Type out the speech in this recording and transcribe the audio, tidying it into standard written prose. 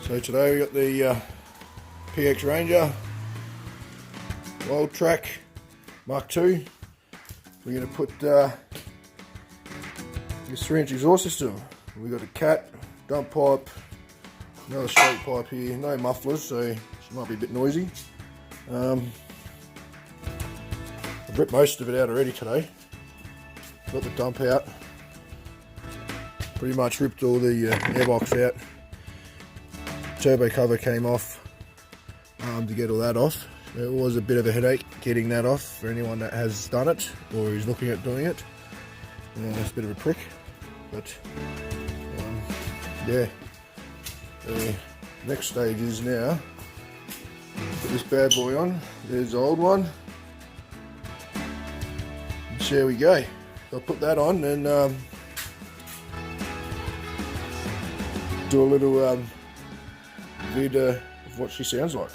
So today we got the PX Ranger Wild Track Mark II. We're going to put this 3-inch exhaust system. We've got a cat, dump pipe, another straight pipe here, no mufflers, so it might be a bit noisy. I've ripped most of it out already today. Got the dump out. Pretty much ripped all the airbox out. Turbo cover came off to get all that off. It was a bit of a headache getting that off for anyone that has done it or is looking at doing it. It's a bit of a prick, but yeah. The next stage is now put this bad boy on. There's the old one. And there we go. I'll put that on and do a little vid of what she sounds like.